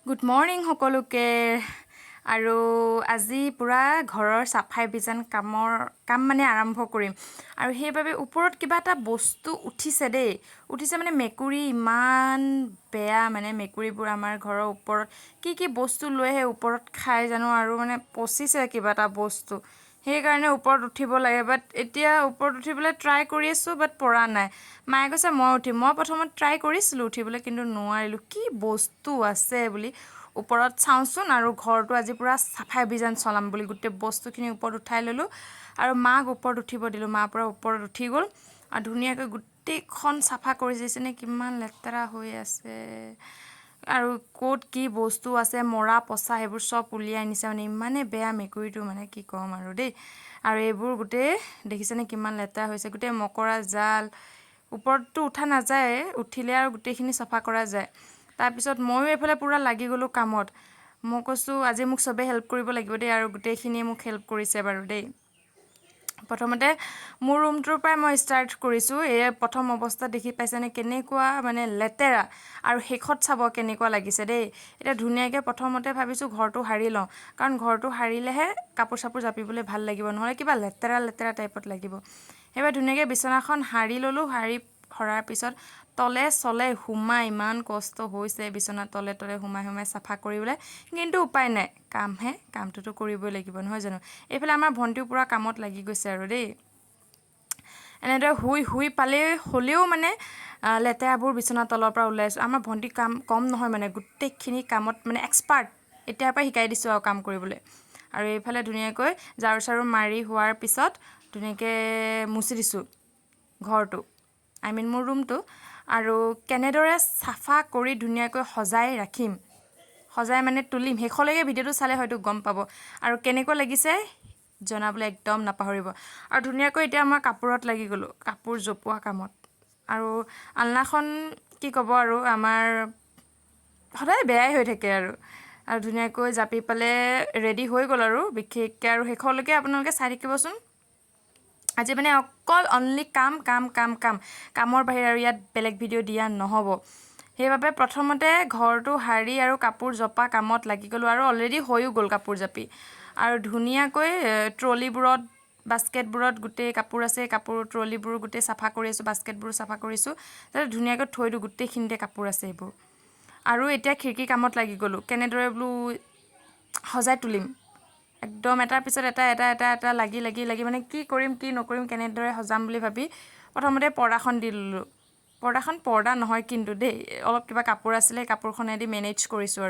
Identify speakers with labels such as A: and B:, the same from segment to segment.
A: good morning সকলোকে আৰু আজি পুৰা ঘৰৰ চাফাই বিজান কাম মানে আৰম্ভ কৰিম আৰু সেইবাবে ওপৰত কিবা এটা বস্তু উঠিছে দেই উঠিছে মানে মেকুৰী ইমান বেয়া মানে মেকুৰীবোৰ আমাৰ ঘৰৰ ওপৰত কি বস্তু লৈ আহে ওপৰত খাই জানো আৰু মানে পচিছে কিবা এটা বস্তু সেইকাৰণে ওপৰত উঠিব লাগে বাট এতিয়া ওপৰত উঠিবলৈ ট্ৰাই কৰি আছোঁ বাট পৰা নাই মায়ে কৈছে মই উঠিম মই প্ৰথমত ট্ৰাই কৰিছিলোঁ উঠিবলৈ কিন্তু নোৱাৰিলোঁ কি বস্তু আছে বুলি ওপৰত চাওঁচোন আৰু ঘৰটো আজি পুৰা চাফাই অভিযান চলাম বুলি গোটেই বস্তুখিনি ওপৰত উঠাই ল'লোঁ আৰু মাক ওপৰত উঠিব দিলোঁ মা পৰা ওপৰত উঠি গ'ল আৰু ধুনীয়াকৈ গোটেইখন চাফা কৰি দিছেনে কিমান লেতেৰা হৈ আছে আৰু ক'ত কি বস্তু আছে মৰা পচা সেইবোৰ চব উলিয়াই আনিছে মানে ইমানে বেয়া মেকুৰীটো মানে কি ক'ম আৰু দেই আৰু এইবোৰ গোটেই দেখিছেনে কিমান লেতেৰা হৈছে গোটেই মকৰা জাল ওপৰততো উঠা নাযায় উঠিলে আৰু গোটেইখিনি চাফা কৰা যায় তাৰপিছত ময়ো এইফালে পুৰা লাগি গ'লোঁ কামত মই কৈছোঁ আজি মোক চবেই হেল্প কৰিব লাগিব দেই আৰু গোটেইখিনিয়ে মোক হেল্প কৰিছে বাৰু দেই প্ৰথমতে মোৰ ৰুমটোৰ পৰাই মই ষ্টাৰ্ট কৰিছোঁ এই প্ৰথম অৱস্থাত দেখি পাইছেনে কেনেকুৱা মানে লেতেৰা আৰু শেষত চাব কেনেকুৱা লাগিছে দেই এতিয়া ধুনীয়াকৈ প্ৰথমতে ভাবিছোঁ ঘৰটো সাৰি লওঁ কাৰণ ঘৰটো সাৰিলেহে কাপোৰ চাপোৰ জাপিবলৈ ভাল লাগিব নহ'লে কিবা লেতেৰা টাইপত লাগিব সেইবাৰ ধুনীয়াকৈ বিচনাখন সাৰি ল'লোঁ সৰাৰ পিছত তলে চলে সোমাই ইমান কষ্ট হৈছে বিচনা তলে সোমাই চাফা কৰিবলৈ কিন্তু উপায় নাই কামটোতো কৰিবই লাগিব নহয় জানো এইফালে আমাৰ ভণ্টিও পুৰা কামত লাগি গৈছে আৰু দেই এনেদৰে শুই পালেই হ'লেও মানে লেতেৰাবোৰ বিচনা তলৰ পৰা ওলাইছোঁ আমাৰ ভণ্টি কাম কম নহয় মানে গোটেইখিনি কামত মানে এক্সপাৰ্ট এতিয়াৰ পৰা শিকাই দিছোঁ আৰু কাম কৰিবলৈ আৰু এইফালে ধুনীয়াকৈ ঝাৰু চাৰু মাৰি হোৱাৰ পিছত ধুনীয়াকৈ মুচি দিছোঁ ঘৰটো মোৰ ৰুমটো আৰু কেনেদৰে চাফা কৰি ধুনীয়াকৈ সজাই মানে তুলিম শেষলৈকে ভিডিঅ'টো চালে হয়তো গম পাব আৰু কেনেকুৱা লাগিছে জনাবলৈ একদম নাপাহৰিব আৰু ধুনীয়াকৈ এতিয়া মই কাপোৰত লাগি গ'লোঁ কাপোৰ জপোৱা কামত আৰু আলনাখন কি ক'ব আৰু আমাৰ সদায় বেয়াই হৈ থাকে আৰু ধুনীয়াকৈ জাপি পেলাই ৰেডি হৈ গ'ল আৰু বিশেষকৈ আৰু শেষলৈকে আপোনালোকে চাই থাকিবচোন আজি মানে অকল অনলি কামৰ বাহিৰে আৰু ইয়াত বেলেগ ভিডিঅ' দিয়া নহ'ব সেইবাবে প্ৰথমতে ঘৰটো সাৰি আৰু কাপোৰ জপা কামত লাগি গ'লোঁ আৰু অলৰেডি হৈও গ'ল কাপোৰ জাপি আৰু ধুনীয়াকৈ ট্ৰলিবোৰত বাস্কেটবোৰত গোটেই কাপোৰ আছে কাপোৰ ট্ৰলিবোৰ গোটেই চাফা কৰি আছোঁ বাস্কেটবোৰ চাফা কৰিছোঁ তাতে ধুনীয়াকৈ থৈ দিওঁ গোটেইখিনিতে কাপোৰ আছে এইবোৰ আৰু এতিয়া খিৰিকী কামত লাগি গ'লোঁ কেনেদৰে বোলো সজাই তুলিম একদম এটাৰ পিছত এটা লাগি মানে কি কৰিম কি নকৰিম কেনেদৰে সজাম বুলি ভাবি প্ৰথমতে পৰ্দাখন দি ল'লোঁ পৰ্দা নহয় কিন্তু দেই অলপ কিবা কাপোৰ আছিলে কাপোৰখনেদি মেনেজ কৰিছোঁ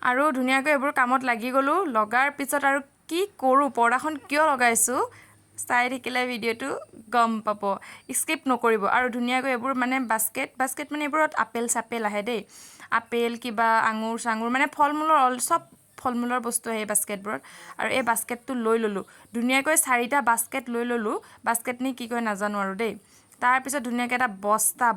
A: আৰু ধুনীয়াকৈ এইবোৰ কামত লাগি গ'লোঁ লগাৰ পিছত আৰু কি কৰোঁ পৰ্দাখন কিয় লগাইছোঁ চাই থাকিলে ভিডিঅ'টো গম পাব স্কিপ নকৰিব আৰু ধুনীয়াকৈ এইবোৰ মানে বাস্কেট মানে এইবোৰত আপেল চাপেল আহে দেই আপেল কিবা আঙুৰ চাঙুৰ মানে চব ফল মূলৰ বস্তু আহে এই বাস্কেটবোৰত আৰু এই বাস্কেটটো লৈ ল'লোঁ ধুনীয়াকৈ 4টা বাস্কেট লৈ ল'লোঁ বাস্কেট নি কি কয় নাজানো আৰু দেই তাৰপিছত ধুনীয়াকৈ এটা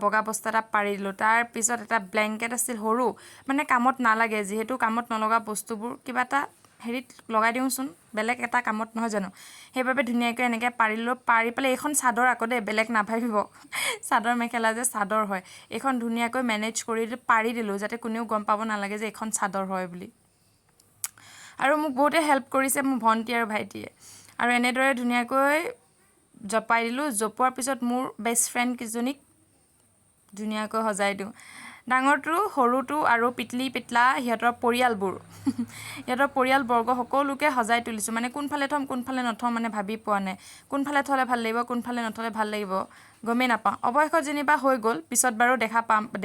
A: বগা বস্তা এটা পাৰি দিলোঁ তাৰপিছত এটা ব্লেংকেট আছিল সৰু মানে কামত নালাগে যিহেতু কামত নলগা বস্তুবোৰ কিবা এটা হেৰিত লগাই দিওঁচোন বেলেগ এটা কামত নহয় জানো সেইবাবে ধুনীয়াকৈ এনেকৈ পাৰিলোঁ পাৰি পেলাই এইখন চাদৰ আকৌ দেই বেলেগ নাভাবিব চাদৰ মেখেলা যে চাদৰ হয় এইখন ধুনীয়াকৈ মেনেজ কৰি পাৰি দিলোঁ যাতে কোনেও গম পাব নালাগে যে এইখন চাদৰ হয় বুলি আৰু মোক বহুতে হেল্প কৰিছে মোৰ ভণ্টি আৰু ভাইটিয়ে আৰু এনেদৰে ধুনীয়াকৈ জপাই দিলোঁ জপোৱাৰ পিছত মোৰ বেষ্ট ফ্ৰেণ্ড কেইজনীক ধুনীয়াকৈ সজাই দিওঁ ডাঙৰটো সৰুটো আৰু পিতলা সিহঁতৰ পৰিয়ালবৰ্গ সকলোকে সজাই তুলিছোঁ মানে কোনফালে থ'ম কোনফালে নথ'ম মানে ভাবি পোৱা নাই কোনফালে থ'লে ভাল লাগিব কোনফালে নথ'লে ভাল লাগিব গমেই নাপাওঁ অৱশেষত যেনিবা হৈ গ'ল পিছত বাৰু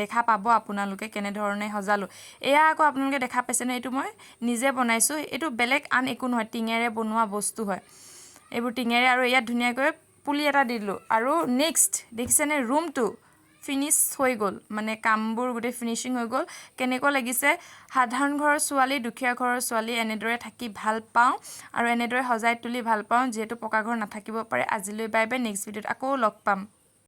A: দেখা পাব আপোনালোকে কেনেধৰণে সজালোঁ এয়া আকৌ আপোনালোকে দেখা পাইছেনে এইটো মই নিজে বনাইছোঁ এইটো বেলেগ আন একো নহয় টিঙেৰে বনোৱা বস্তু হয় এইবোৰ টিঙেৰে আৰু ইয়াত ধুনীয়াকৈ পুলি এটা দি দিলোঁ আৰু নেক্সট দেখিছেনে ৰুমটো ফিনিছ হৈ গ'ল মানে কামবোৰ গোটেই ফিনিচিং হৈ গ'ল কেনেকুৱা লাগিছে সাধাৰণ ঘৰৰ ছোৱালী দুখীয়া ঘৰৰ ছোৱালী এনেদৰে থাকি ভাল পাওঁ আৰু এনেদৰে সজাই তুলি ভাল পাওঁ যিহেতু পকা ঘৰ নাথাকিব পাৰে আজিলৈ বাই বাই নেক্সট ভিডিঅ'ত আকৌ লগ পাম